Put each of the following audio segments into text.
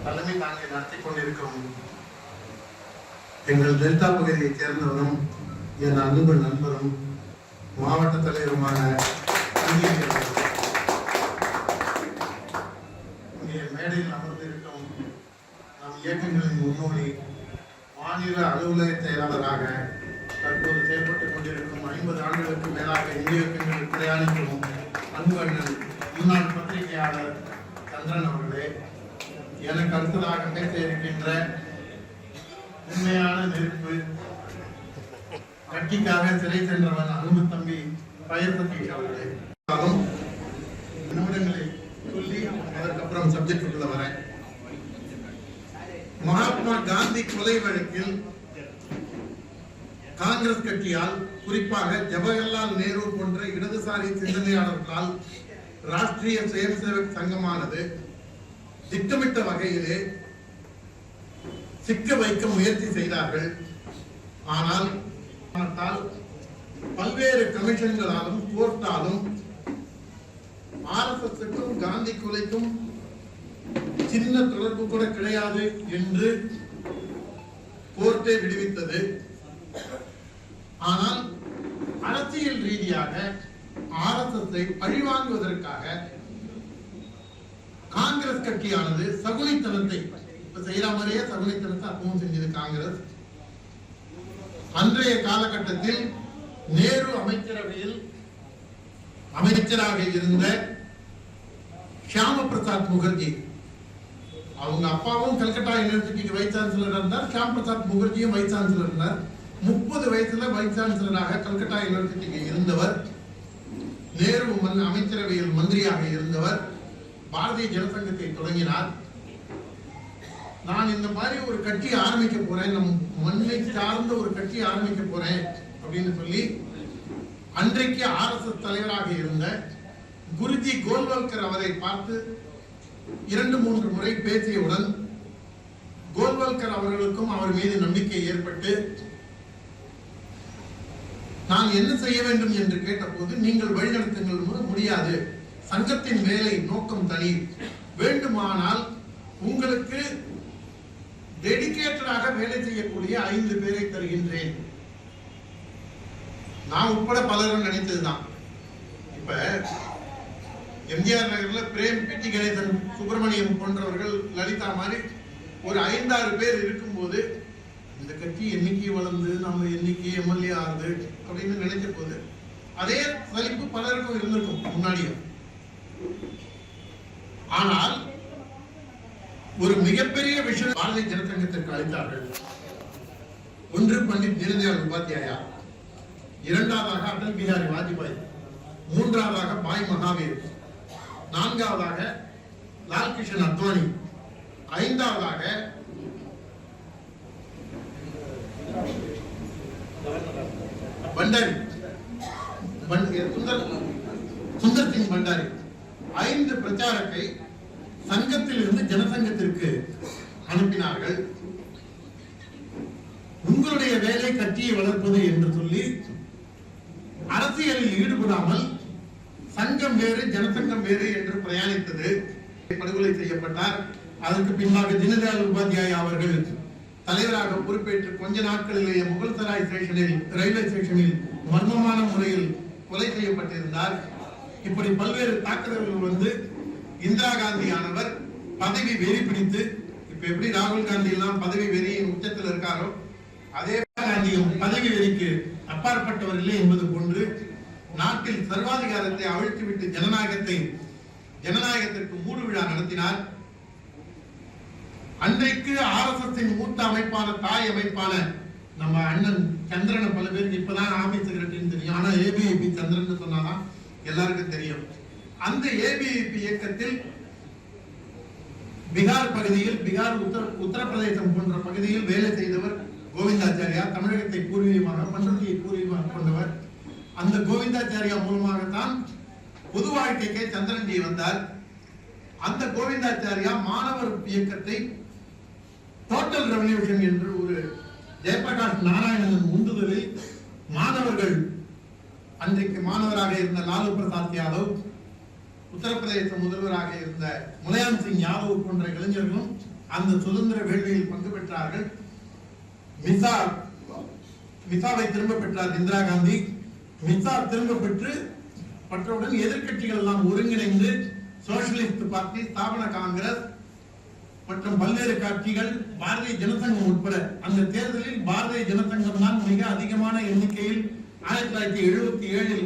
தலைமை தாங்கி நடத்தி கொண்டிருக்கும் எங்கள் டெல்டா பகுதியைச் சேர்ந்தவரும் என் அன்பு நண்பரும் மாவட்ட தலைவருமான மேடையில் அமர்ந்திருக்கும் நம் இயக்கங்களின் முன்னோடி மாநில அலுவலக செயலாளராக தற்போது செயல்பட்டுக் கொண்டிருக்கும் 50 ஆண்டுகளுக்கு மேலாக இந்திய இயக்கங்களில் பிரயாணிக்கும் அன்பு அண்ணன் முன்னாள் பத்திரிகையாளர் சந்திரன் அவர்களே, எனக்கு அடுத்ததாக பேச இருக்கின்ற உண்மையான நெருப்பு கட்சிக்காக சிறை சென்றவன் அன்பு தம்பி பயசக்தி அவர்களே, நிமிடங்களை சொல்லி அதற்கப்புறம் சப்ஜெக்டுக்குள்ள வரேன். மகாத்மா காந்தி கொலை வழக்கில் காங்கிரஸ் கட்சியால், குறிப்பாக ஜவஹர்லால் நேரு போன்ற இடதுசாரி சிந்தனையாளர்களால் ராஷ்டிரிய சுயம்சேவக் சங்கமானது திட்டமிட்ட வகையிலே சிக்க வைக்க முயற்சி செய்தார்கள். ஆனால் பல்வேறு கமிஷன்களாலும் கோர்ட்டாலும் RSSக்கும் காந்தி கொலைக்கும் சின்ன தொடர்பு கூட கிடையாது என்று கோர்ட்டை விடுவித்தது. ஆனால் அரசியல் ரீதியாக RSSஐ பழிவாங்குவதற்காக காங்கிரஸ் கட்சியானது சகுனித்தனத்தை இப்ப செய்யற மாதிரியே சகுனித்தனத்தை அப்பவும் செஞ்சது காங்கிரஸ். அன்றைய காலகட்டத்தில் நேரு அமைச்சரவையில் அமைச்சராக இருந்த ஷியாம பிரசாத் முகர்ஜி, அவங்க அப்பாவும் கல்கட்டா யூனிவர்சிட்டிக்கு வைஸ் சான்சலர் இருந்தார், ஷியாம் பிரசாத் முகர்ஜியும் வைஸ் சான்சலர் இருந்தார். 30 வயசுல வைஸ் சான்சலராக கல்கட்டா யூனிவர்சிட்டிக்கு இருந்தவர். நேரு அமைச்சரவையில் மந்திரியாக இருந்தவர். பாரதிய ஜனசங்கத்தை தொடங்கினார். நான் இந்த மாதிரி ஒரு கட்சி ஆரம்பிக்க போறேன், நம் மண்ணை சார்ந்த ஒரு கட்சி ஆரம்பிக்க போறேன் அப்படின்னு சொல்லி அன்றைக்கு RSS தலைவராக இருந்த குருஜி கோல்வல்கர் அவரை பார்த்து 2-3 முறை பேசியவுடன் கோல்வல்கர் அவர்களுக்கும் அவர் மீது நம்பிக்கை ஏற்பட்டு நான் என்ன செய்ய வேண்டும் என்று கேட்டபோது, நீங்கள் வழிநடத்துங்கள் முடியாது, சங்கத்தின் வேலை நோக்கம் தனி, வேண்டுமானால் உங்களுக்கு டெடிகேட்டடாக வேலை செய்யக்கூடிய 5 பேரை தருகின்றேன். நான் உட்பட பலரும் நினைத்ததுதான். இப்ப எம்ஜிஆர் நகர்ல பிரேம், பிடி கணேசன், சுப்பிரமணியம் போன்றவர்கள், லலிதா மாதிரி ஒரு 5-6 பேர் இருக்கும்போது இந்த கட்சி எண்ணிக்கை வளர்ந்து நம்ம எண்ணிக்கை எம்எல்ஏ ஆகுது அப்படின்னு நினைச்ச போது அதே சலிப்பு பலருக்கும் இருந்திருக்கும் முன்னாடியும். ஆனால் ஒரு மிகப்பெரிய விஷயம் பாரதிய ஜனசங்கத்திற்கு அளித்தார்கள். ஒன்று பண்டிட் தீனதயாள் உபாத்யாயா, 2வதாக அடல் பிஹாரி வாஜ்பாய், 3வதாக பாய் மகாவீர், 4வதாக லால்கிருஷ்ண அத்வானி, 5வதாக பண்டாரி சுந்தர் சிங் பண்டாரி. 5 பிரச்சாரத்தை சங்கத்தில் இருந்து ஜனசங்கத்திற்கு அனுப்பினார்கள். உங்களுடைய வேலை கட்சியை வளர்ப்பது என்று சொல்லி அரசியலில் ஈடுபடாமல் சங்கம் வேறு ஜனசங்கம் வேறு என்று பிரயாணித்தது. படுகொலை செய்யப்பட்டார். அதற்கு பின்பாக தீனதயாள் உபாத்யாயா அவர்கள் தலைவராக பொறுப்பேற்று கொஞ்ச நாட்களிலேயே முகல்சராய் ஸ்டேஷனில், ரயில்வே ஸ்டேஷனில் மர்மமான முறையில் கொலை செய்யப்பட்டிருந்தார். இப்படி பல்வேறு தாக்குதல்கள் வந்து இந்திரா காந்தி ஆனவர் பதவி வெறி பிடித்து, இப்ப எப்படி ராகுல் காந்தி எல்லாம் பதவி வெறியின் உச்சத்தில் இருக்காரோ அதே காந்தியும் பதவி வெறிக்கு அப்பாற்பட்டவர் இல்லை என்பது போன்று நாட்டில் சர்வாதிகாரத்தை அவிழ்த்துவிட்டு ஜனநாயகத்திற்கு மூடு விழா நடத்தினார். அன்றைக்கு RSSின் மூத்த அமைப்பான, தாய் அமைப்பான நம்ம அண்ணன் சந்திரன், பல பேருக்கு இப்பதான் ஆர்மி செக்ரட்டரின்னு தெரியும், ஆனா ABVP சந்திரன் சொன்னாதான் எல்லாருக்கும் தெரியும். அந்த ABVP இயக்கத்தில் பீகார் பகுதியில், பீகார் உத்தரப்பிரதேசம் போன்ற பகுதியில் வேலை செய்தவர் கோவிந்தாச்சாரியா. தமிழகத்தை பூர்வீகமாக, பண்ருட்டியை பூர்வீகமாக கொண்டவர். அந்த கோவிந்தாச்சாரியா மூலமாகத்தான் பொது வாழ்க்கைக்கே சந்திரன்ஜி வந்தார். அந்த கோவிந்தாச்சாரியா மாணவர் இயக்கத்தை டோட்டல் ரெவல்யூஷன் என்று ஒரு ஜெயபிரகாஷ் நாராயணன் உந்துதலில் மாணவர்கள், அன்றைக்கு மாணவராக இருந்த லாலு பிரசாத் யாதவ், உத்தரப்பிரதேச முதல்வராக இருந்த முலாயம் சிங் யாதவ் போன்ற இளைஞர்களும் அந்த சுதந்திர வேள்வியில் பங்கு பெற்றார்கள். மிசாவை திரும்ப பெற்றார் இந்திரா காந்தி. மிசா திரும்ப பெற்றவுடன் எதிர்கட்சிகள் எல்லாம் ஒருங்கிணைந்து சோசியலிஸ்ட் பார்ட்டி, ஸ்தாபன காங்கிரஸ் மற்றும் பல்வேறு கட்சிகள், பாரதிய ஜனசங்கம் உட்பட அந்த தேர்தலில் பாரதிய ஜனசங்கம் தான் மிக அதிகமான எண்ணிக்கையில் 1977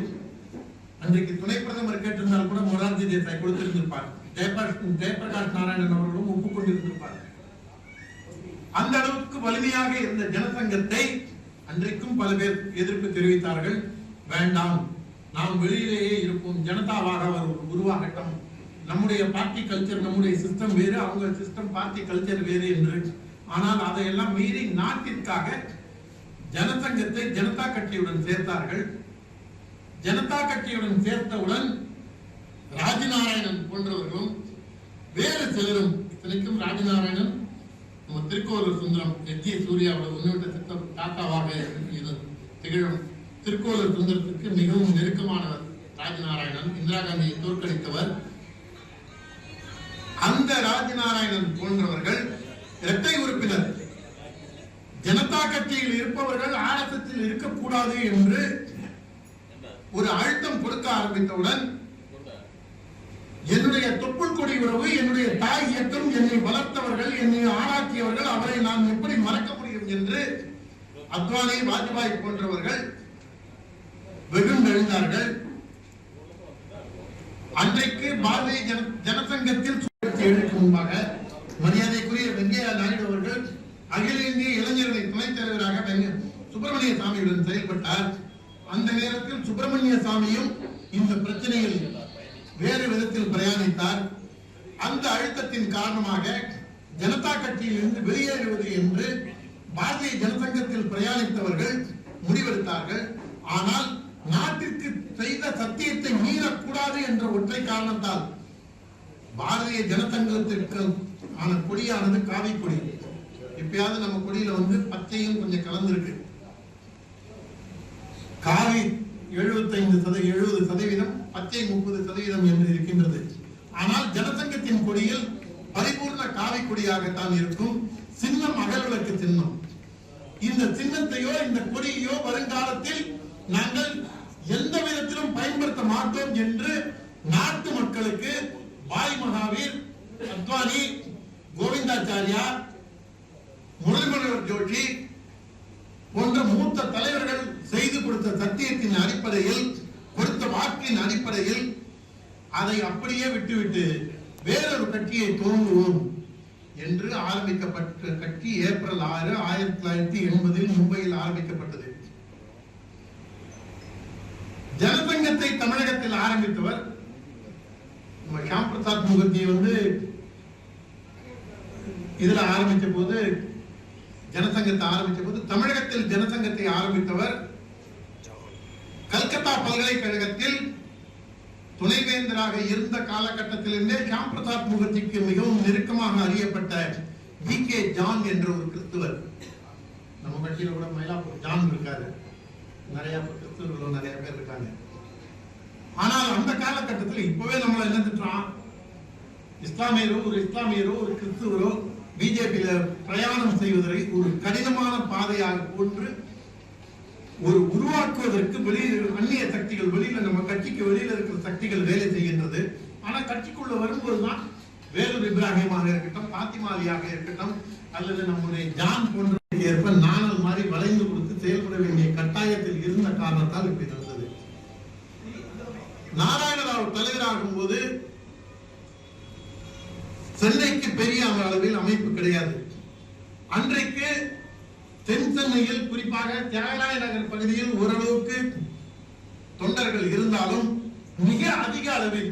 அன்றைக்கு துணை பிரதமர் கேட்டிருந்தால் கூட மொரார்ஜி தேசாய் கொடுத்திருந்திருப்பார். ஜெயபிரகாஷ் நாராயணன் அவர்களும் ஒப்புக்கொண்டிருந்திருப்பார். அந்த அளவுக்கு வலிமையாக இருந்த ஜனசங்கத்தை அன்றைக்கும் பல பேர் எதிர்ப்பு தெரிவித்தார்கள். வேண்டாம், நாம் வெளியிலேயே இருப்போம், ஜனதாவாக அவர் உருவாகட்டும், நம்முடைய பார்ட்டி கல்ச்சர், நம்முடைய சிஸ்டம் வேறு, அவங்க சிஸ்டம் பார்ட்டி கல்ச்சர் வேறு என்று. ஆனால் அதையெல்லாம் மீறி நாட்டிற்காக ஜனசங்கத்தை ஜனதா கட்சியுடன் சேர்த்தார்கள். ஜனதா கட்சியுடன் சேர்த்தவுடன் ராஜநாராயணன் போன்றவர்களும் வேறு சிலரும், இத்தனைக்கும் ராஜநாராயணன் நம்ம திருக்கோளூர் சுந்தரம் எச்.ஜி. சூர்யாவோட உன்னிவிட்ட தாத்தாவாக திகழும் திருக்கோளூர் சுந்தரத்துக்கு மிகவும் நெருக்கமானவர் ராஜநாராயணன். இந்திரா காந்தியை தோற்கடித்தவர். அந்த ராஜநாராயணன் போன்றவர்கள் இரட்டை உறுப்பினர். ஜனதா கட்சியில் இருப்பவர்கள் RSS இருக்கக்கூடாது என்று ஒரு அழுத்தம் கொடுக்க ஆரம்பித்தவுடன், என்னுடைய தொப்புள் கொடி உறவு, என்னுடைய தாய் இயக்கம், என்னை வளர்த்தவர்கள், என்னை ஆளாக்கியவர்கள், அவரை நான் எப்படி மறக்க முடியும் என்று அத்வானி, வாஜ்பாய் போன்றவர்கள் வெகுண்டெழுந்தார்கள். அன்றைக்கு பாரதிய ஜனசங்கத்தில் எழுக்கு முன்பாக மரியாதைக்குரிய வெங்கையா நாயுடு அவர்கள் அகில இந்திய இளைஞரணி துணைத் தலைவராக சுப்பிரமணிய சாமியுடன் செயல்பட்டார். அந்த நேரத்தில் சுப்பிரமணிய சாமியும் இந்த பிரச்சனையில் வேறு விதத்தில் பிரயாணித்தார். அந்த அழுத்தத்தின் காரணமாக ஜனதா கட்சியில் இருந்து வெளியேறுவது என்று பாரதிய ஜனசங்கத்தில் பிரயாணித்தவர்கள் முடிவெடுத்தார்கள். ஆனால் நாட்டிற்கு செய்த சத்தியத்தை மீறக்கூடாது என்ற ஒற்றை காரணத்தால் பாரதிய ஜனசங்கத்திற்கு ஆன கொடியானது காவி கொடி. இப்பயாவது நம்ம கொடியில பச்சையும் கொஞ்சம் கலந்திருக்கு. காவி 70%, பச்சை 30% என்று இருக்கின்றது. ஆனால் ஜனசங்கத்தின் கொடியில் பரிபூர்ண காவி கொடியாகத்தான் இருக்கும். சின்னம் அகல்விளக்கு சின்னம். இந்த சின்னத்தையோ இந்த கொடியோ வருங்காலத்தில் நாங்கள் எந்த விதத்திலும் பயன்படுத்த மாட்டோம் என்று நாட்டு மக்களுக்கு பாய் மகாவீர், அத்வானி, கோவிந்தாச்சாரியா, முரளிமனோகர் ஜோஷி போன்ற மூத்த தலைவர்கள் செய்து கொடுத்த சத்தியத்தின் அடிப்படையில், கொடுத்த வாக்கின் அடிப்படையில் அதை அப்படியே விட்டுவிட்டு வேறொரு கட்சியை துவங்குவோம் என்று ஆரம்பிக்கப்பட்ட கட்சி ஏப்ரல் 6, 1980 மும்பையில் ஆரம்பிக்கப்பட்டது. ஜனசங்கத்தை தமிழகத்தில் ஆரம்பித்தவர் ஷாம் பிரசாத் முகர்ஜி. இதுல ஆரம்பிச்ச போது, ஜனசங்கத்தை ஆரம்பிச்ச போது தமிழகத்தில் ஜனசங்கத்தை ஆரம்பித்தவர் கல்கத்தா பல்கலைக்கழகத்தில் துணைவேந்தராக இருந்த காலகட்டத்திலிருந்தே ஷாம் பிரசாத் முகர்ஜிக்கு மிகவும் நெருக்கமாக அறியப்பட்ட V.K. ஜான் என்ற ஒரு கிறிஸ்துவர். நம்ம கட்சியில கூட மயிலாப்பூர் ஜான் இருக்காரு. நிறைய கிறிஸ்துவர்களும் நிறைய பேர் இருக்காங்க. ஆனால் அந்த காலகட்டத்தில் இப்பவே நம்மள என்ன திட்டுறான், இஸ்லாமியரோ ஒரு கிறிஸ்துவரோ பிஜேபியில பிரயாணம் செய்வதை ஒரு கடினமான பாதையாக போன்று ஒரு உருவாக்குவதற்கு வெளியில் அந்நிய சக்திகள், வெளியில நம்ம கட்சிக்கு வெளியில இருக்கிற சக்திகள் வேலை செய்கின்றது. ஆனா கட்சிக்குள்ள வரும்போதுதான் வேலூர் இப்ராஹிமாக இருக்கட்டும், பாத்திமாலியாக இருக்கட்டும், அல்லது நம்முடைய ஜான் போன்ற ஏற்ப நாணல் மாதிரி வளைந்து கொடுத்து செயல்பட வேண்டிய கட்டாயத்தில் இருந்த காரணத்தால் இப்படி நடந்தது. நாராயணராவ் தலைவராகும் போது சென்னைக்கு பெரிய அளவில் அமைப்பு கிடையாது. அன்றைக்கு தென் சென்னையில், குறிப்பாக தியாகராய நகர் பகுதியில் ஓரளவுக்கு தொண்டர்கள் இருந்தாலும் மிக அதிக அளவில்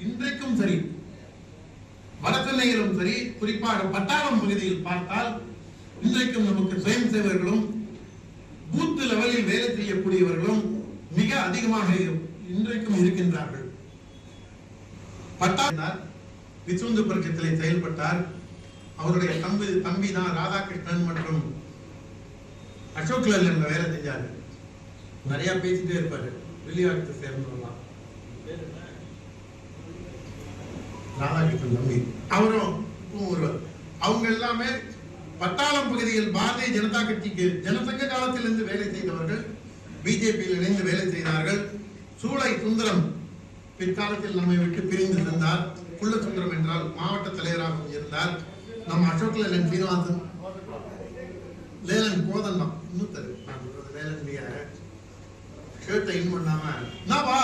இன்றைக்கும் சரி, வட சென்னையிலும் சரி, குறிப்பாக பட்டாளம் பகுதியில் பார்த்தால் இன்றைக்கும் நமக்கு சுயம் சேவர்களும் பூத் லெவலில் வேலை செய்யக்கூடியவர்களும் மிக அதிகமாக இன்றைக்கும் இருக்கின்றார்கள். பட்டாளர் விசுந்து பட்சத்திலே செயல்பட்டார். அவருடைய தம்பி தான் ராதாகிருஷ்ணன் மற்றும் அசோக் லேலன்ல வேலை செஞ்சாரு. நிறைய பேசிட்டே இருப்பாரு. வெளியாட்டு சேர்ந்தவங்களாம் ராதாகிருஷ்ணன் தம்பி. அவரும் ஒருவர் அவங்க எல்லாமே பட்டாளம் பகுதியில் பாரதிய ஜனதா கட்சிக்கு ஜனசங்க காலத்திலிருந்து வேலை செய்தவர்கள், பிஜேபியில் இணைந்து வேலை செய்தார்கள். சூளை சுந்தரம் பிற்காலத்தில் நம்மை விட்டு பிரிந்து இருந்தார். குள்ள சுந்தரம் என்றால் மாவட்ட தலைவராக இருந்தார். நம்ம அசோக் லேலன் சீனிவாசன், லேலன் கோதண்டம் இன்னும் தரு லேலன் ஷர்ட்டை இன் பண்ணாம நான் வா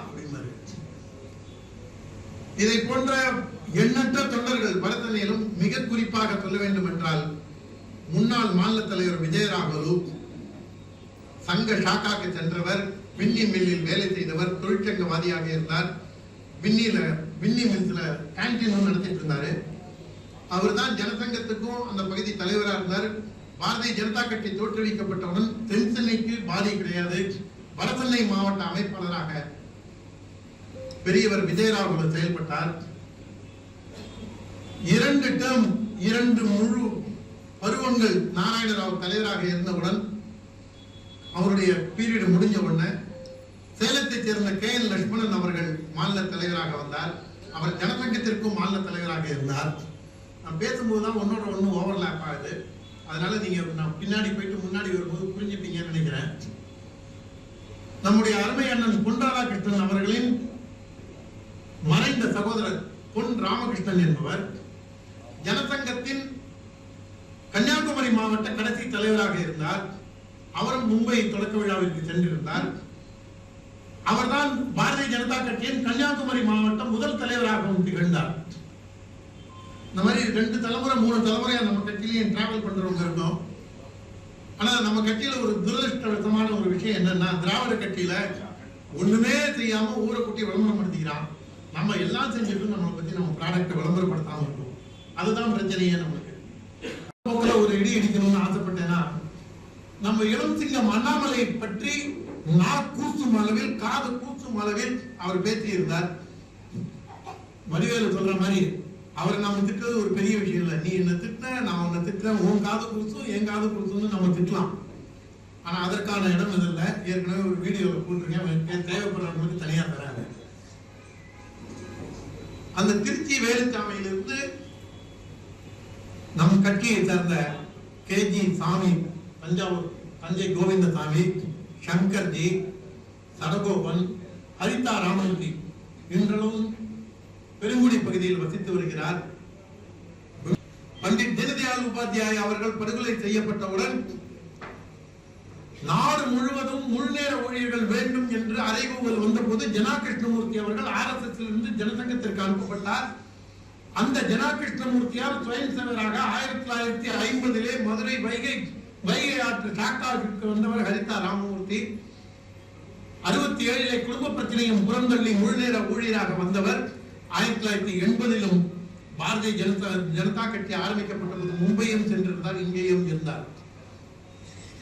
அப்படின்னாரு. இதை போன்ற எண்ணற்ற தொண்டர்கள் பரதனையிலும் மிக குறிப்பாக சொல்ல வேண்டும் என்றால் முன்னாள் மாநில தலைவர் விஜயராகவலு சங்க ஷாக்காக்கு சென்றவர், வின்னி மில்லில் வேலை செய்தவர், தொழிற்சங்கவாதியாக இருந்தார். வின்னி மில்ஸ்ல கேன்டீன் நடத்திட்டு இருந்தாரு. அவர் தான் ஜனசங்கத்துக்கும் அந்த பகுதி தலைவராக இருந்தார். பாரதிய ஜனதா கட்சி தோற்றுவிக்கப்பட்டவுடன் தென் சென்னைக்கு பாதி கிடையாது, வடசென்னை மாவட்ட அமைப்பாளராக பெரியவர் விஜயராகவலு செயல்பட்டார். 2 டேர்ம் 2 முழு பருவங்கள் நாராயணராவ் தலைவராக இருந்தவுடன் அவருடைய பீரியட் முடிஞ்ச உடனே சேலத்தைச் சேர்ந்த KN லட்சுமணன் அவர்கள் மாநில தலைவராக வந்தார். அவர் ஜனசங்கத்திற்கும் மாநில தலைவராக இருந்தார். நான் பேசும்போதுதான் ஒன்னோட ஒண்ணு ஓவர்லாப் ஆகுது. அதனால நீங்க நான் பின்னாடி போயிட்டு முன்னாடி வரும்போது புரிஞ்சுப்பீங்கன்னு நினைக்கிறேன். நம்முடைய அருமை அண்ணன் பொன் ராதாகிருஷ்ணன் அவர்களின் மறைந்த சகோதரர் பொன் ராமகிருஷ்ணன் என்பவர் ஜனசங்கத்தின் கன்னியாகுமரி மாவட்ட கடைசி தலைவராக இருந்தார். அவரும் மும்பை தொடக்க விழாவிற்கு சென்றிருந்தார். அவர்தான் பாரதிய ஜனதா கட்சியின் கன்னியாகுமரி மாவட்டம் முதல் தலைவராகவும் திகழ்ந்தார். இந்த மாதிரி 2 தலைமுறை 3 தலைமுறையா நம்ம கட்சியிலையும் டிராவல் பண்றவங்க இருந்தோம். ஆனா நம்ம கட்சியில ஒரு துரதிருஷ்டவசமான ஒரு விஷயம் என்னன்னா, திராவிட கட்சியில ஒண்ணுமே செய்யாம ஊரை கூட்டி விளம்பரப்படுத்திக்கிறான். நம்ம எல்லாம் செஞ்சுட்டு நம்மளை பத்தி நம்ம ப்ராடக்ட் விளம்பரப்படுத்தாம இருக்கோம். அதுதான் பிரச்சனையே நமக்கு. போக்கில் ஒரு இடி இடிக்கணும்னு ஆசைப்பட்டேன்னா, நம்ம இளம் சிங்கம் அண்ணாமலை பற்றி நான் கூசும் அளவில் காது கூசும் அளவில் அவர் பேசி இருந்தார். வடிவேலு சொல்ற மாதிரி அவரை நம்ம திட்டுறது ஒரு பெரிய விஷயம் இல்லை. நீ என்ன திட்ட, நான் உன்னை திட்டுறேன், உன் காது குடிச்சும் என் காது குடிச்சுன்னு நம்ம திட்டலாம். ஆனா அதற்கான இடம் இது இல்லை. ஏற்கனவே ஒரு வீடியோவில் போட்டிருக்கேன், தேவைப்படுறவங்களுக்கு தனியா தராங்க. அந்த திருச்சி வேலுச்சாமியிலிருந்து நம் கட்சியை சேர்ந்த KG சாமி, தஞ்சை கோவிந்தசாமி, சங்கர்ஜி, சடகோபன், ஹரிதா ராமமூர்த்தி இன்றளவும் பெருங்குடி பகுதியில் வசித்து வருகிறார். பண்டிட் தீனதயாள் உபாத்யாயா அவர்கள் படுகொலை செய்யப்பட்டவுடன் நாடு முழுவதும் முழுநேர ஊழியர்கள் வேண்டும் என்று அறைகூவல் வந்தபோது ஜனா கிருஷ்ணமூர்த்தி அவர்கள் RSS இருந்து ஜனசங்கத்திற்கு அனுப்பப்பட்டார். அந்த ஜனா கிருஷ்ணமூர்த்தியால் சுயம் சேவராக 1950 மதுரை வைகை ஆற்று சாக்காவிற்கு வந்தவர் ஹரிதா ராமமூர்த்தி. 67 குடும்ப பிரச்சனையும் புறந்தள்ளி முழுநேர ஊழியராக வந்தவர். 1980 பாரதிய ஜனதா கட்சி ஆரம்பிக்கப்பட்டபோது மும்பையும் சென்றிருந்தார், இங்கேயும் இருந்தார்.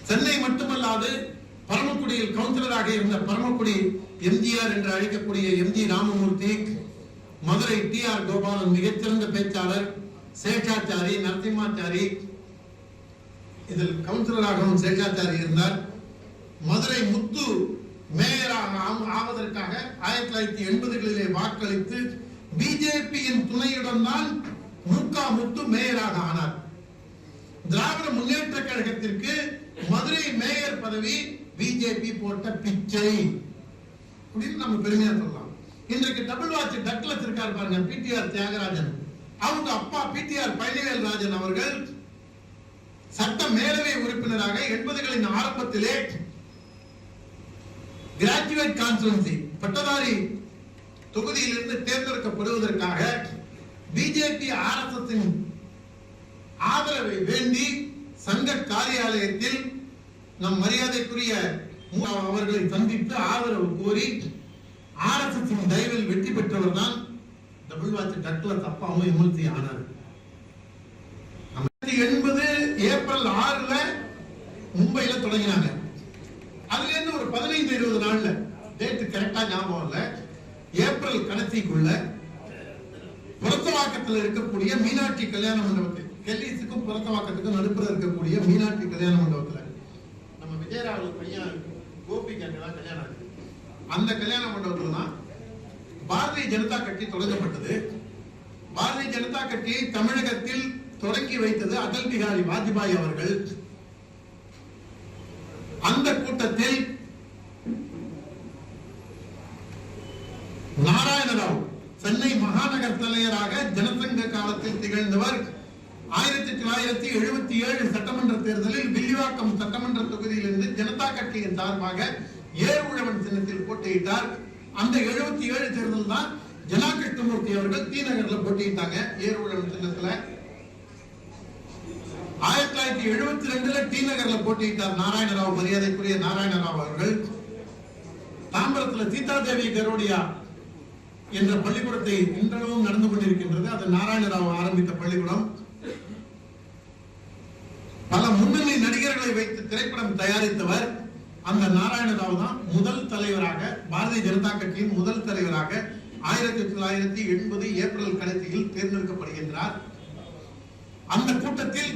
சென்னை மட்டுமல்லாது பரமக்குடியில் கவுன்சிலராக இருந்த பரமக்குடி MGR என்று அழைக்கக்கூடிய MG ராமமூர்த்தி, மதுரை TR கோபாலன் மிகச்சிறந்த பேச்சாளர், சேஷாச்சாரி, நரசிம்மாச்சாரி இதில் கவுன்சிலராகவும் சேஷாச்சாரி இருந்தார். மதுரை முத்து மேயராக ஆவதற்காக 1980களிலே வாக்களித்து பிஜேபியின் துணையுடன் தான் முத்து மேயராக ஆனார். திராவிட முன்னேற்ற கழகத்திற்கு மதுரை மேயர் பதவி பிஜேபி போட்ட பிச்சை அப்படின்னு நம்ம பெருமையா சொல்லலாம். இன்றைக்கு டபுள் வாட்ச் டக்ளஸ் இருக்கார் பாருங்க, PTR தியாகராஜன், அவங்க அப்பா PTR பழனிவேல் ராஜன் அவர்கள் சட்ட மேலவை உறுப்பினராக 80களின் ஆரம்பத்திலே கிராஜுவேட் கான்ஸ்டிட்யூன்சி பட்டதாரி தொகுதியிலிருந்து தேர்ந்தெடுக்கப்படுவதற்காக பிஜேபி RSS ஆதரவை வேண்டி சங்க காரியாலயத்தில் நம் மரியாதைக்குரிய அவர்களை சந்தித்து ஆதரவு கோரி RSS தயவில் வெற்றி பெற்றவர் தான் டபுள் வாட்ச் டக்ளஸ் அப்பாவும் MLC ஆனார். 1980 ஏப்ரல் 6 மும்பையில தொடங்கினாங்க. அதுல இருந்து ஒரு 15-20 நாள்ல, டேட் கரெக்டா ஞாபகம் இல்ல, ஏப்ரல் கடைசிக்குள்ள புரத்தவாக்கத்தில் இருக்கக்கூடிய மீனாட்சி கல்யாண மண்டபத்தில், கெல்லிஸுக்கும் புரத்தவாக்கத்துக்கும் நடுப்புற இருக்கக்கூடிய மீனாட்சி கல்யாண மண்டபத்துல நம்ம விஜயராகவல் பையன் கோபிக்கு அங்கதான் கல்யாணம் இருக்கு. அந்த கல்யாண மண்டபத்துல தான் பாரதிய ஜனதா கட்சி தொடங்கப்பட்டது. பாரதிய ஜனதா கட்சியை தமிழகத்தில் தொடங்கி வைத்தது அடல் பிகாரி வாஜ்பாய் அவர்கள். அந்த கூட்டத்தில் நாராயணராவ் சென்னை மாநகர் தலைவராக ஜனசங்க காலத்தில் திகழ்ந்தவர். 1977 சட்டமன்ற தேர்தலில் வில்லிவாக்கம் சட்டமன்ற தொகுதியிலிருந்து ஜனதா கட்சியின் சார்பாக ஏர்உழவன் சின்னத்தில் போட்டியிட்டார். அந்த 77 தேர்தல் தான் ஜனா கிருஷ்ணமூர்த்தி அவர்கள் டி நகர்ல போட்டியிட்டாங்க ஏர்உழவன் சின்னத்துல. 1972 டி நகர்ல போட்டியிட்டார் நாராயணராவ், மரியாதைக்குரிய நாராயணராவ் அவர்கள். தாம்பரத்தில் சீதாதேவி கரோடியா என்ற பள்ளிக்கூடத்தை இன்றளவும் நடந்து கொண்டிருக்கின்றது. அது நாராயணராவ் ஆரம்பித்த பள்ளிக்கூடம். பல முன்னணி நடிகர்களை வைத்து திரைப்படம் தயாரித்தவர் அந்த நாராயணராவ் தான் முதல் தலைவராக, பாரதிய ஜனதா கட்சியின் முதல் தலைவராக 1980 ஏப்ரல் கடைசியில் தேர்ந்தெடுக்கப்படுகின்றார். அந்த கூட்டத்தில்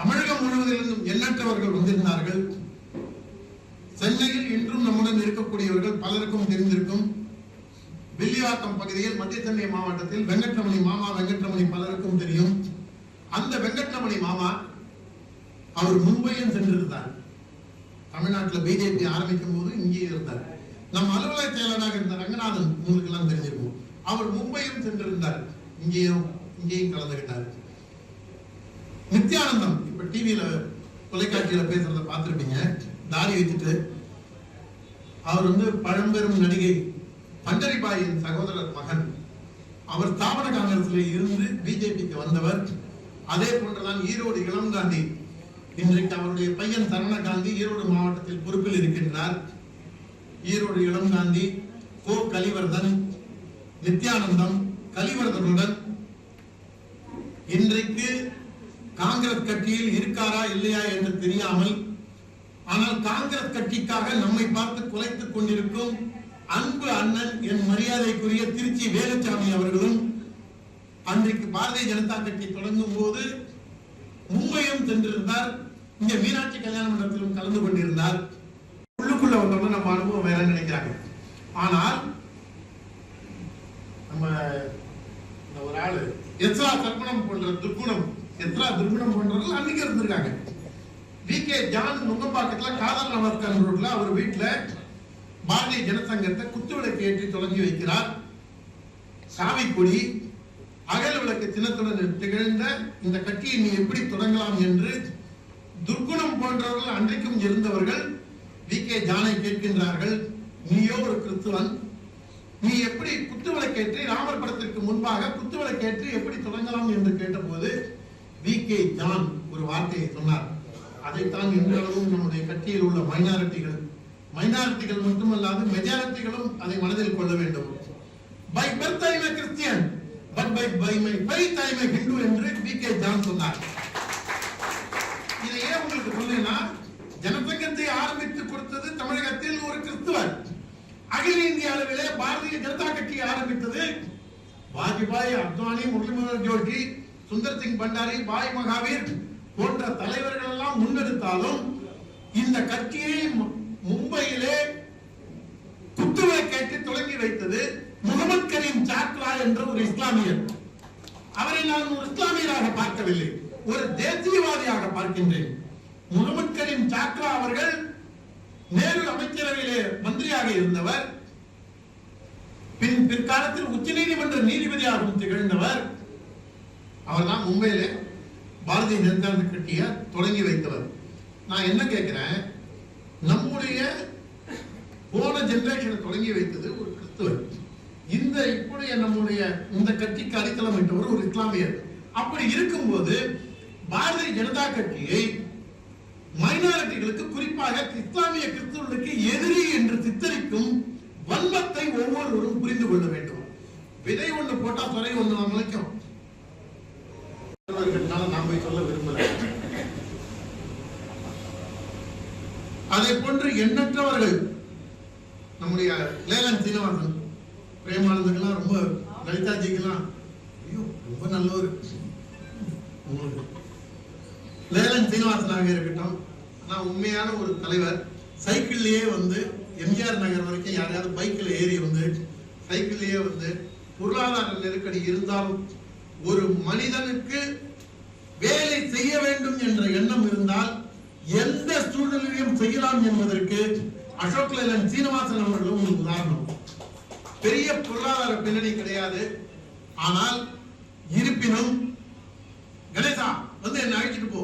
தமிழகம் முழுவதிலிருந்தும் எண்ணற்றவர்கள் வந்திருந்தார்கள். சென்னையில் இன்றும் நம்முடன் இருக்கக்கூடியவர்கள் பலருக்கும் தெரிந்திருக்கும். வில்லிவாக்கம் பகுதியில் மத்திய சென்னை மாவட்டத்தில் வெங்கட்ரமணி மாமா, வெங்கட்ரமணி பலருக்கும் தெரியும். அந்த வெங்கட்ரமணி மாமா அவர் மும்பையும் சென்றிருந்தார். தமிழ்நாட்டில் பிஜேபி ஆரம்பிக்கும் போது இங்கே இருந்தார். நம் அலுவலக செயலராக இருந்த ரங்கநாதன் உங்களுக்கு எல்லாம் தெரிஞ்சிருக்கும். அவர் மும்பையும் சென்றிருந்தார், இங்கேயும் கலந்துகிட்டார். நித்யானந்தம் இப்ப டிவியில தொலைக்காட்சியில பேசுறத பார்த்திருப்பீங்க. தாடி வச்சுட்டு அவர் பழம்பெரும் நடிகை பண்டரிபாயின் சகோதரர் மகன். அவர் ஸ்தாபன காங்கிரஸ்ல இருந்து பிஜேபிக்கு வந்தவர். அதே போன்றுதான் ஈரோடு இளம் காந்தி. இன்றைக்கு அவருடைய பையன் சரணகாந்தி ஈரோடு மாவட்டத்தில் பொறுப்பில் இருக்கின்றார். ஈரோடு இளம் காந்தி, கோ கலிவர்தன், நித்யானந்தம் கலிவர்தனுடன் இன்றைக்கு காங்கிரஸ் கட்சியில் இருக்காரா இல்லையா என்று தெரியாமல், ஆனால் காங்கிரஸ் கட்சிக்காக நம்மை பார்த்து குலைத்துக் கொண்டிருக்கும் அன்பு அண்ணன் என் மரியாதைக்குரிய திருச்சி வேலுச்சாமி அவர்களும் அன்றைக்கு பாரதிய ஜனதா கட்சி தொடங்கும் போது மும்பையும் சென்றிருந்தார். இங்க மீனாட்சி கல்யாண மண்டபத்திலும் கலந்து கொண்டிருந்தார். உள்ளுக்குள்ள வந்தோம்னா நம்ம அனுபவம் வேற நினைக்கிறாங்க. ஆனால் நம்ம ஒரு ஆளு எத்ரா தர்ப்பணம் போன்ற துர்குணம், எத்ரா துர்குணம் போன்றவர்கள் அன்னைக்கு இருந்திருக்காங்க. வி.கே. ஜான் நுங்கம்பாக்கத்துல காதல் நமஸ்கார் ரோட்ல அவர் வீட்டுல பாரதிய ஜனசங்கத்தை குத்துவிளக்கு ஏற்றி தொடங்கி வைக்கிறார். சாவி கொடி அகல் விளக்கு சின்னத்துடன் திகழ்ந்த இந்த கட்சியை நீ எப்படி தொடங்கலாம் என்று துர்குணம் போன்றவர்கள் அன்றைக்கும் இருந்தவர்கள் வி.கே. ஜானை கேட்கின்றார்கள். நீயோ ஒரு கிறிஸ்துவன், நீ எப்படி குத்துவிளக்கேற்றி ராமர் படத்திற்கு முன்பாக குத்துவிளக்கேற்றி எப்படி தொடங்கலாம் என்று கேட்டபோது வி.கே. ஜான் ஒரு வார்த்தையை சொன்னார். அதைத்தான் இன்றளவும் நம்முடைய கட்சியில் உள்ள மைனாரிட்டிகள் மட்டுமல்லாது மெஜாரிட்டிகளும் அதை மனதில் கொள்ள வேண்டும். By birth I am Christian, but by my faith I am Hindu என்று வி.கே. ஜான் சொன்னார். இதை ஏன் உங்களுக்கு சொன்னேன்னா, ஜனசங்கத்தை ஆரம்பித்து கொடுத்தது தமிழகத்தில் ஒரு கிறிஸ்துவர். அகில இந்திய அளவிலே பாரதிய ஜனதா கட்சி ஆரம்பித்தது வாஜ்பாய், அத்வானி, முரளிமனோகர் ஜோஷி, சுந்தர் சிங் பண்டாரி, பாய் மகாவீர் போன்ற தலைவர்கள் எல்லாம் முன்னெடுத்தாலும் இந்த கட்சியை மும்பையிலே குத்துவிளக்கேற்றி தொடங்கி வைத்தது முகமது கரீம் சாக்லா என்ற ஒரு இஸ்லாமியர். அவரை நான் ஒரு இஸ்லாமியராக பார்க்கவில்லை, ஒரு தேசியவாதியாக பார்க்கின்றேன். முகமது கரீம் சாக்லா அவர்கள் நேரு அமைச்சரவையிலே மந்திரியாக இருந்தவர், பிற்காலத்தில் உச்ச நீதிமன்ற நீதிபதியாகவும் திகழ்ந்தவர். அவர்தான் மும்பையிலே பாரதிய ஜனதா கட்சியை தொடங்கி வைத்தவர். நான் என்ன கேட்கிறேன், நம்முடைய போன ஜெனரேஷனை தொடங்கி வைத்தது ஒரு கிறிஸ்துவர். இப்படிய நம்முடைய இந்த கட்சிக்கு அடித்தளம் இட்டவர் ஒரு இஸ்லாமியர். அப்படி இருக்கும்போது பாரதிய ஜனதா கட்சியை மைனாரிட்டிகளுக்கு, குறிப்பாக இஸ்லாமிய கிறிஸ்தவர்களுக்கு எதிரி என்று சித்தரிக்கும் வன்மத்தை ஒவ்வொருவரும் புரிந்து கொள்ள வேண்டும். விதை ஒன்று போட்டா துறை ஒன்று முளைக்கும். நாம் போய் சொல்ல விரும்பல. அதை போன்று எண்ணற்றவர்கள், நம்முடைய லேலன் சீனிவாசன், பிரேமானந்துக்கெல்லாம் ரொம்ப, லலிதாஜிக்கெல்லாம் ரொம்ப நல்லவர். லேலன் சீனிவாசனாக இருக்கட்டும், நான் உண்மையான ஒரு தலைவர். சைக்கிள்லயே எம்ஜிஆர் நகர் வரைக்கும் யாரையாவது பைக்கில் ஏறி சைக்கிள்லயே பொருளாதார நெருக்கடி இருந்தாலும் ஒரு மனிதனுக்கு வேலை செய்ய வேண்டும் என்ற எண்ணம் இருந்தால் எந்த சூழ்நிலையும் செய்யலாம் என்பதற்கு அசோக் லேலண்ட் சீனிவாசன் அவர்களும் ஒரு உதாரணம். பெரிய பொருளாதார பின்னணி கிடையாது. ஆனால் இருப்பினும் கணேசா வந்து என்ன அழைச்சிட்டு போ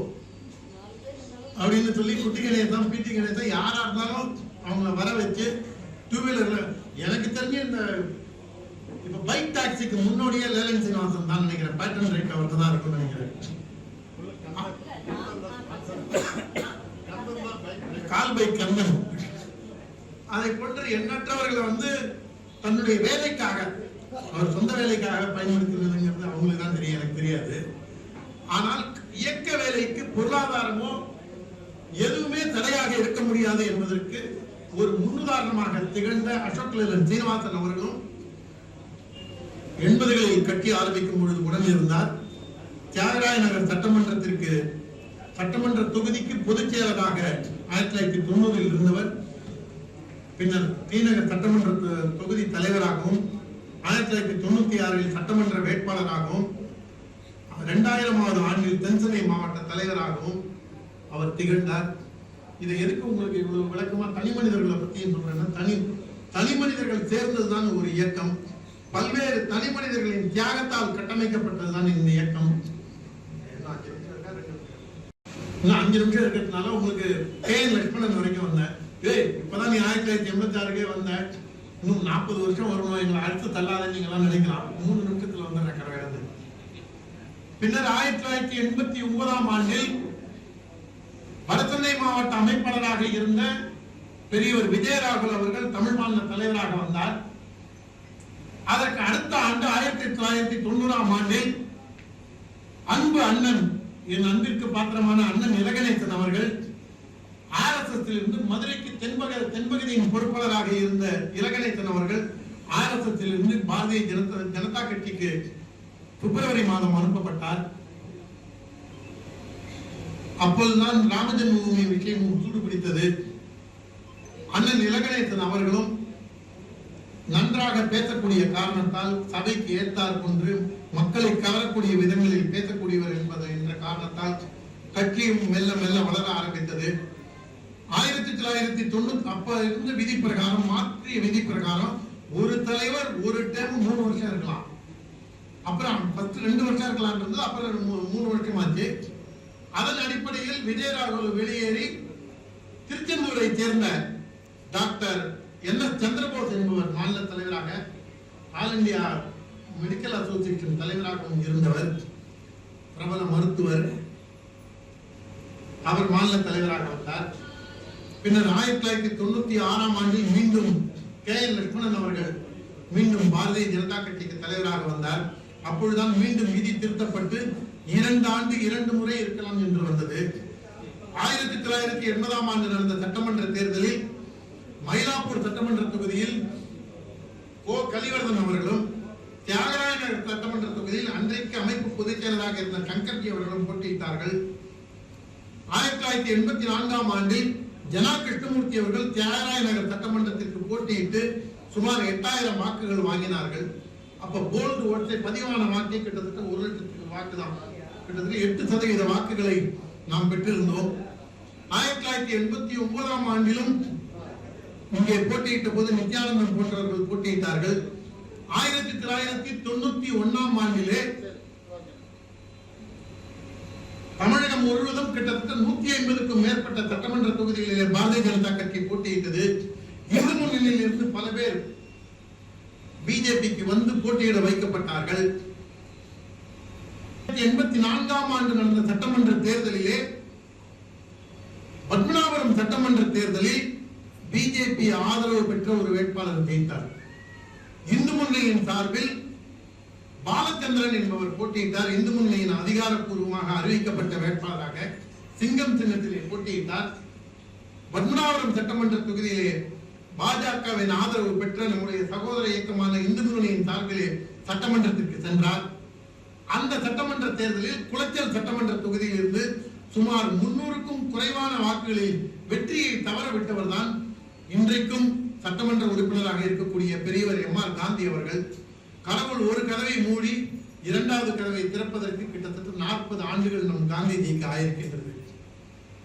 அப்படின்னு சொல்லி குட்டி கணேசன் பிடி கணேசன் யாரா இருந்தாலும் அவங்கள வர வச்சு டூ வீலர்ல எனக்கு தெரிஞ்சு இந்த இப்ப பைக் டாக்ஸிக்கு முன்னோடியே லேலண்ட் சீனிவாசன் தான் நினைக்கிறேன். பேட்டன் ரைட் அவருக்கு தான் இருக்கும்னு நினைக்கிறேன். கால் பைக் கந்தன் அதை போன்ற எண்ணற்றவர்களை வந்து தன்னுடைய வேலைக்காக அவர் சொந்த வேலைக்காக பயன்படுத்துறதுங்கிறது அவங்களுக்கு தான் தெரியும், எனக்கு தெரியாது. ஆனால் இயக்க வேலைக்கு பொருளாதாரமோ எதுவுமே தடையாக இருக்க முடியாது என்பதற்கு ஒரு முன்னுதாரணமாக திகழ்ந்த அசோக் லேலண்ட் சீனிவாசன் அவர்களும் 80களில் கட்சி ஆரம்பிக்கும் பொழுது உடன் இருந்தார். தியாகராய நகர் சட்டமன்றத்திற்கு சட்டமன்ற தொகுதிக்கு பொதுச் செயலராக 1990 இருந்தவர். பின்னர் டிநகர் சட்டமன்ற தொகுதி தலைவராகவும் 1996 சட்டமன்ற வேட்பாளராகவும் 2000வது ஆண்டில் தென்சென்னை மாவட்ட தலைவராகவும் அவர் திகழ்ந்தார். இதை எதுக்கு உங்களுக்கு இவ்வளவு விளக்கமா தனி மனிதர்களை பத்தியும் சொல்றேன்னா, தனி மனிதர்கள் சேர்ந்ததுதான் ஒரு இயக்கம். பல்வேறு தனி மனிதர்களின் தியாகத்தால் கட்டமைக்கப்பட்டதுதான் இந்த இயக்கம். 5 நிமிஷம் இருக்கிறதுனால உங்களுக்கு KN லட்சுமணன் வரைக்கும் வந்தேன். இப்பதான் நீ 1986 வந்த, இன்னும் 40 வருஷம் வரணும், எங்களை அடுத்து தள்ளாத நீங்க எல்லாம் நினைக்கலாம். 3 நிமிஷத்துல வந்து கடவுது. பின்னர் 1989 ஆண்டில் வடசென்னை மாவட்ட அமைப்பாளராக இருந்த பெரியவர் விஜயராகுல் அவர்கள் தமிழ் மாநில தலைவராக வந்தார். அதற்கு அடுத்த ஆண்டு 1990 ஆண்டில் அன்பு அண்ணன், என் அன்பிற்கு பாத்திரமான அண்ணன் இலகணேசன் அவர்கள் RSS இருந்து மதுரைக்கு தென்பகுதியின் பொறுப்பாளராக இருந்த இலகணேசன் அவர்கள் RSS இருந்து பாரதிய ஜனதா கட்சிக்கு பிப்ரவரி மாதம் அனுப்பப்பட்டார். அப்போதுதான் ராமஜென்மபூமி விஷயம் சூடுபிடித்தது. அண்ணன் இலகணேசன் அவர்களும் நன்றாக பேசக்கூடிய காரணத்தால் சபைக்கு ஏற்றார் கொண்டு மக்களை கவரக்கூடிய விதங்களில் பேசக்கூடியவர் என்பது என்ற காரணத்தால் கட்சியும் மெல்ல மெல்ல வளர ஆரம்பித்தது. 1990 அப்ப இருந்த விதி பிரகாரம், மாற்றிய விதி பிரகாரம் ஒரு தலைவர் ஒரு டேம் 3 வருஷம் இருக்கலாம். அப்புறம் 2 வருஷம் இருக்கலாம் இருந்தது, அப்புறம் 3 வருஷம் ஆச்சு. அதன் அடிப்படையில் விஜயராகுல் வெளியேறி திருச்செந்தூரை சேர்ந்த டாக்டர் NS சந்திரபோஸ் என்பவர் மாநில தலைவராக, ஆல் இந்தியா மெடிக்கல் அசோசியேஷன் தலைவராகவும் இருந்தவர், பிரபல மருத்துவர். அவர் மாநில தலைவராக வந்தார். பின்னர் 1996 ஆண்டில் மீண்டும் KN லட்சுமணன் அவர்கள் மீண்டும் பாரதிய ஜனதா கட்சிக்கு தலைவராக வந்தார். அப்பொழுதுதான் மீண்டும் விதி திருத்தப்பட்டு 2 ஆண்டு 2 முறை இருக்கலாம் என்று வந்தது. 1980 ஆண்டு நடந்த சட்டமன்ற தேர்தலில் மயிலாப்பூர் சட்டமன்ற தொகுதியில் கலிவர்தன் அவர்களும், தியாகராய நகர் சட்டமன்ற தொகுதியில் அன்றைக்கு அமைப்பு பொதுச் செயலராக இருந்த சங்கர்ஜி அவர்களும் போட்டியிட்டார்கள். 1984 ஆண்டில் ஜனா கிருஷ்ணமூர்த்தி அவர்கள் தியாகராய நகர் சட்டமன்றத்திற்கு போட்டியிட்டு சுமார் 8000 வாக்குகள் வாங்கினார்கள். அப்ப போல்டு ஓட்டை பதிவான வாக்கை கிட்டத்தட்ட 1 லட்சத்துக்கு வாக்கு தான், கிட்டத்தட்ட 8% வாக்குகளை நாம் பெற்றிருந்தோம். 1989 ஆண்டிலும் இங்கே போட்டியிட்ட போது நித்யானந்தம் போன்றவர்கள் போட்டியிட்டார்கள். 1991 ஆண்டிலே தமிழகம் முழுவதும் கிட்டத்தட்ட 150க்கும் மேற்பட்ட சட்டமன்ற தொகுதிகளிலே பாரதிய ஜனதா கட்சி போட்டியிட்டது. இந்து முன்னணியில் இருந்து பல பேர் பிஜேபிக்கு வந்து போட்டியிட வைக்கப்பட்டார்கள். 1984 ஆண்டு நடந்த சட்டமன்ற தேர்தலிலே பத்மநாபபுரம் சட்டமன்ற தேர்தலில் பிஜேபி ஆதரவு பெற்ற ஒரு வேட்பாளர் ஜெயித்தார். இந்து முன்னணியின் சார்பில் பாலச்சந்திரன் என்பவர் போட்டியிட்டார். இந்து முன்னணியின் அதிகாரப்பூர்வமாக அறிவிக்கப்பட்ட வேட்பாளராக சிங்கம் சின்னத்திலே போட்டியிட்டார். பத்மநாபபுரம் சட்டமன்ற தொகுதியிலே பாஜகவின் ஆதரவு பெற்ற நம்முடைய சகோதர இயக்கமான இந்து முன்னணியின் சார்பிலே சட்டமன்றத்திற்கு சென்றார். அந்த சட்டமன்ற தேர்தலில் குளச்சல் சட்டமன்ற தொகுதியில் இருந்து சுமார் 300க்கும் குறைவான வாக்குகளில் வெற்றியை தவறவிட்டவர் தான் இன்றைக்கும் சட்டமன்ற உறுப்பினராக இருக்கக்கூடிய பெரியவர் MR காந்தி அவர்கள். கடவுள் ஒரு கதவை மூடி இரண்டாவது கதவை திறப்பதற்கு கிட்டத்தட்ட 40 ஆண்டுகள் நம் காந்திஜிக்கு ஆயிருக்கின்றது.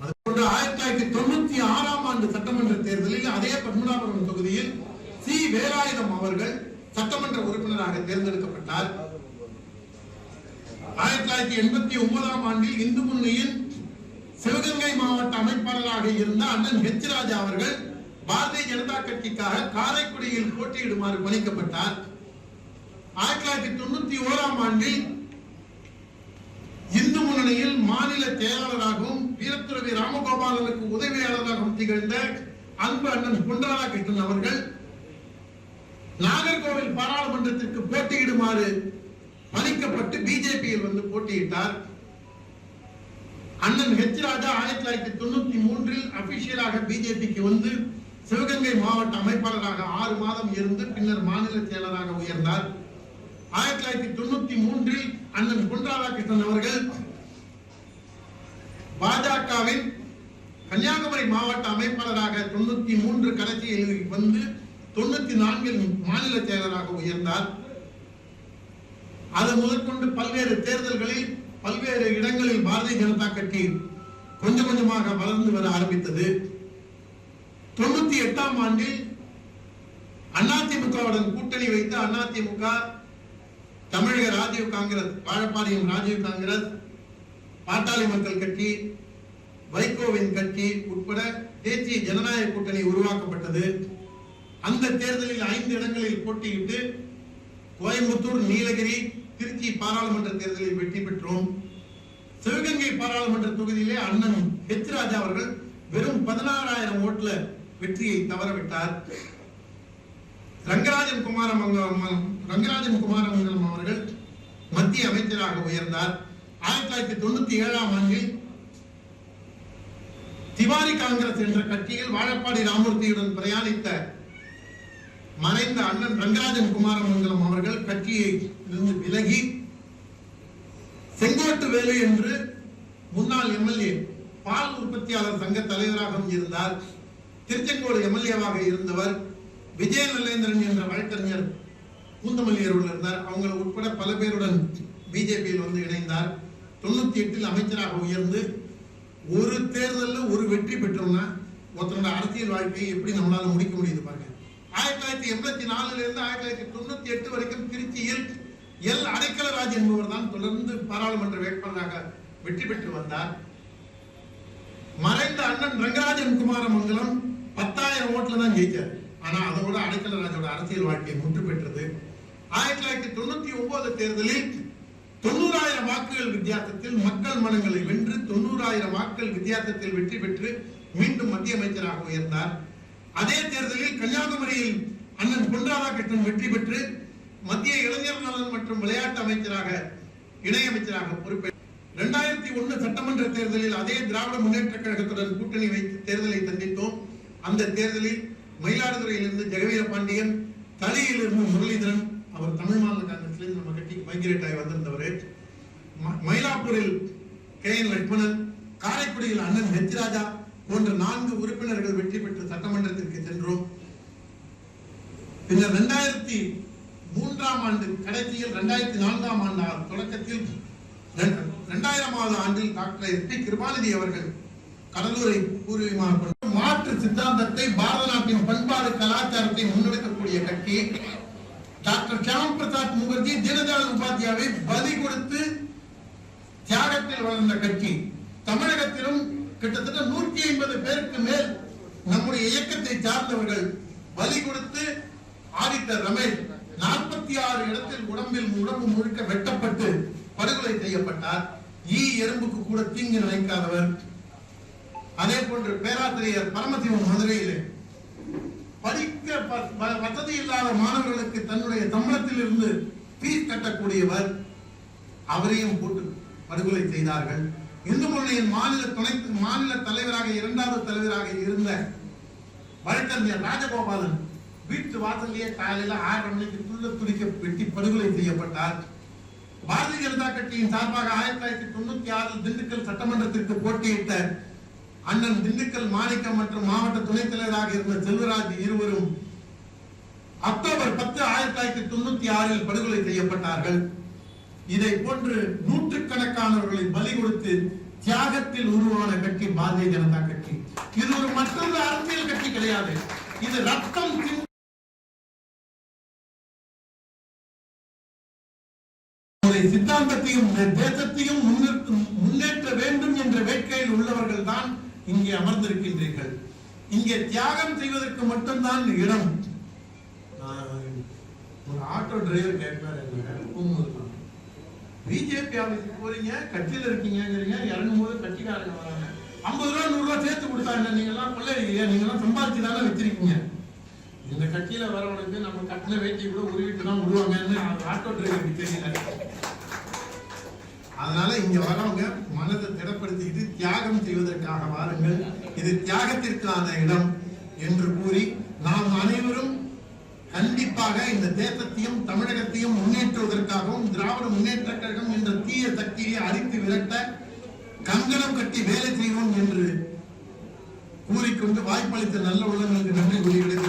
அதுபோன்று 1996ஆம் ஆண்டு சட்டமன்ற தேர்தலில் அதே பத்மநாபபுரம் தொகுதியில் சி. வேலாயுதம் அவர்கள் சட்டமன்ற உறுப்பினராக தேர்ந்தெடுக்கப்பட்டார். 1989ஆம் ஆண்டில் இந்து முன்னணியின் சிவகங்கை மாவட்ட அமைப்பாளராக இருந்த அண்ணன் ஹெச். ராஜா அவர்கள் பாரதிய ஜனதா கட்சிக்காக காரைக்குடியில் போட்டியிடுமாறு பணிக்கப்பட்டார். 1991ஆம் ஆண்டில் இந்து முன்னணியில் மாநில செயலாளராகவும் வீரத்துறவி ராமகோபாலனுக்கு உதவியாளராகவும் திகழ்ந்த அன்பு அண்ணன் பொன் ராதாகிருஷ்ணன் அவர்கள் நாகர்கோவில் பாராளுமன்றத்திற்கு போட்டியிடுமாறு பணிக்கப்பட்டு பிஜேபியில் வந்து போட்டியிட்டார். அண்ணன் ஹெச். ராஜா 1993இல் அபிஷியலாக பிஜேபிக்கு வந்து சிவகங்கை மாவட்ட அமைப்பாளராக 6 மாதம் இருந்து பின்னர் மாநில செயலராக உயர்ந்தார். 1993இல் அண்ணன் பொன் ராதாகிருஷ்ணன் அவர்கள் பாஜகவின் கன்னியாகுமரி மாவட்ட அமைப்பாளராக 93 கடைசியில் வந்து 94இல் மாநில செயலராக உயர்ந்தார். அது முதற்கொண்டு பல்வேறு தேர்தல்களில் பல்வேறு இடங்களில் பாரதிய ஜனதா கட்சி கொஞ்சம் கொஞ்சமாக வளர்ந்து வர ஆரம்பித்தது. 98ஆம் ஆண்டில் அதிமுகவுடன் கூட்டணி வைத்து அதிமுக, தமிழக ராஜீவ் காங்கிரஸ், வாழப்பாடியும் ராஜீவ் காங்கிரஸ், பாட்டாளி மக்கள் கட்சி, வைகோவின் கட்சி உட்பட தேசிய ஜனநாயக கூட்டணி உருவாக்கப்பட்டது. அந்த தேர்தலில் 5 இடங்களில் போட்டியிட்டு கோயம்புத்தூர், நீலகிரி, திருச்சி பாராளுமன்ற தேர்தலில் வெற்றி பெற்றோம். சிவகங்கை பாராளுமன்ற தொகுதியிலே அண்ணன் ஹெச். ராஜா அவர்கள் வெறும் 16,000 ஓட்டுல வெற்றியை தவறவிட்டார். ரங்கராஜன் குமாரமங்கலம் அவர்கள் மத்திய அமைச்சராக உயர்ந்தார். 1997ஆம் ஆண்டில் திவாரி காங்கிரஸ் என்ற கட்சியில் வாழப்பாடி ராமூர்த்தியுடன் பிரயாணித்த மறைந்த அண்ணன் ரங்கராஜன் குமாரமங்கலம் அவர்கள் கட்சியை இருந்து விலகி செங்கோட்டு வேலு என்று முன்னாள் எம்எல்ஏ, பால் உற்பத்தியாளர் சங்க தலைவராகவும் இருந்தார். திருச்செங்கோடு எம்எல்ஏவாக இருந்தவர். விஜய நல்லேந்திரன் என்ற வழக்கறிஞர் பூந்தமல்லியருடன் இருந்தார். அவங்க உட்பட பல பேருடன் பிஜேபியில் வந்து இணைந்தார். 98இல் அமைச்சராக உயர்ந்து ஒரு தேர்தலில் ஒரு வெற்றி பெற்றோம்னா ஒருத்தரோட அரசியல் வாழ்க்கையை எப்படி நம்மளால முடிக்க முடியுது பாருங்க. 1984 இருந்து 1998 வரைக்கும் திருச்சியில் எல். அடைக்கலராஜ் என்பவர் தான் தொடர்ந்து பாராளுமன்ற வேட்பாளராக வெற்றி பெற்று வந்தார். மறைந்த அண்ணன் ரங்கராஜன் குமாரமங்கலம் 10,000 ஓட்டுல தான் ஜெயிச்சார். ஆனா அதோட அடைக்கலராஜோட அரசியல் வாழ்க்கை முற்று பெற்றது. 1999 தேர்தலில் 90,000 வாக்குகள் வித்தியாசத்தில் மக்கள் மனங்களை வென்று 90,000 வாக்குகள் வித்தியாசத்தில் வெற்றி பெற்று மீண்டும் மத்திய அமைச்சராக உயர்ந்தார். அதே தேர்தலில் கன்னியாகுமரியில் அண்ணன் பொன் ராதாகிருஷ்ணன் வெற்றி பெற்று மத்திய இளைஞர் நலன் மற்றும் விளையாட்டு அமைச்சராக இணையமைச்சராக பொறுப்பேற்றார். 2001 சட்டமன்ற தேர்தலில் அதே திராவிட முன்னேற்ற கழகத்துடன் கூட்டணி வைத்து தேர்தலை சந்தித்தோம். அந்த தேர்தலில் மயிலாடுதுறையிலிருந்து ஜெகவீர பாண்டியன், தளியிலிருந்து முரளிதரன், அவர் தமிழ் மாநில காங்கிரஸ்ல நம்ம கட்சிக்கு மைக்ரேட் ஆகி வந்திருந்தவர். மயிலாப்பூரில் KN லட்சுமணன், காரைக்குடியில் அண்ணன் ஹெச். ராஜா போன்ற 4 உறுப்பினர்கள் வெற்றி பெற்று சட்டமன்றத்திற்கு சென்றோம். பின்னர் 2003ஆம் ஆண்டு கடைசியில் 2004ஆம் ஆண்டு தொடக்கத்தில் 2000ஆவது ஆண்டில் டாக்டர் எஸ். பி. கிருபாநிதி அவர்கள் கடலூரை பூர்வீகமாக கொண்டு மாற்று சித்தாந்தத்தை, பாரத நாட்டின் பண்பாடு கலாச்சாரத்தை முன்னெடுக்கக்கூடிய கட்சி. டாக்டர் ஷியாம் பிரசாத் முகர்ஜி, தீனதயாள் உபாத்யாவை பலி கொடுத்து தியாகத்தில் வளர்ந்த கட்சி. தமிழகத்திலும் கிட்டத்தட்ட 150 பேருக்கு மேல் நம்முடைய இயக்கத்தை சார்ந்தவர்கள் பலி கொடுத்து ஆடிட்டர் ரமேஷ் 46 இடத்தில் உடம்பு முழுக்க வெட்டப்பட்டு படுகொலை செய்யப்பட்டார். எறும்புக்கு கூட தீங்கு நினைக்காதவர். அதே போன்று பேராசிரியர் பரமசிவம் மதுரையிலே படிக்க வசதி இல்லாத மாணவர்களுக்கு தன்னுடைய சம்பளத்தில் இருந்து ஃபீஸ் கட்டக்கூடியவர். அவரையும் போட்டு படுகொலை செய்தார்கள். இந்து முன்னணியின் மாநில தலைவராக 2வது தலைவராக இருந்த வழக்கறிஞர் ராஜகோபாலன் வீட்டு வாசல்லையே காலையில 6:30 மணிக்கு துடிக்க வெட்டி படுகொலை செய்யப்பட்டார். பாரதிய ஜனதா கட்சியின் சார்பாக 1996 திண்டுக்கல் சட்டமன்றத்திற்கு போட்டியிட்ட அண்ணன் திண்டுக்கல் மாணிக்கம் மற்றும் மாவட்ட துணைத் தலைவராக இருந்த செல்வராஜ் இருவரும் அக்டோபர் 10, 1996 படுகொலை செய்யப்பட்டார்கள். இதை போன்று நூற்றுக்கணக்கானவர்களை பலி கொடுத்து தியாகத்தில் உருவான கட்சி பாரதிய ஜனதா கட்சி. இது ஒரு மற்றொரு அரசியல் கட்சி கிடையாது. இது ரத்தம் சித்தாந்தத்தையும் தேசத்தையும் முன்னேற்ற வேண்டும் என்ற வேட்கையில் உள்ளவர்கள் தான் இங்கே அமர்ந்திருக்கின்றீர்கள். இங்கே தியாகம் செய்வதற்கு மட்டும்தான் இடம். ஒரு ஆட்டோ டிரைவர் கேட்பாரு, பிஜேபி ஆபீஸ்க்கு போறீங்க, கட்சியில இருக்கீங்க, இறங்கும் போது கட்சிக்காரங்க வராங்க, 50 ரூபா 100 ரூபா சேர்த்து கொடுத்தாங்க, நீங்க எல்லாம் கொள்ளையடிக்கலையா, நீங்க எல்லாம் சம்பாதிச்சுதானே வச்சிருக்கீங்க. இந்த கட்சியில வரவனுக்கு நம்ம கட்டின வேட்டி கூட உருவிட்டு தான் விடுவாங்கன்னு ஆட்டோ டிரைவருக்கு தெரியல. அதனால இங்க வரவங்க மனதை திடப்படுத்திக்கிட்டு தியாகம் செய்வதற்காக வாருங்கள், இது தியாகத்திற்கான இடம் என்று கூறி நாம் அனைவரும் கண்டிப்பாக இந்த தேசத்தையும் தமிழகத்தையும் முன்னேற்றுவதற்காகவும் திராவிட முன்னேற்ற கழகம் என்ற தீய சக்தியை அழித்து விரட்ட கங்கணம் கட்டி வேலை செய்வோம் என்று கூறிக்கொண்டு வாய்ப்பளித்த நல்ல உள்ளங்களுக்கு நன்றி கூறுகிறேன்.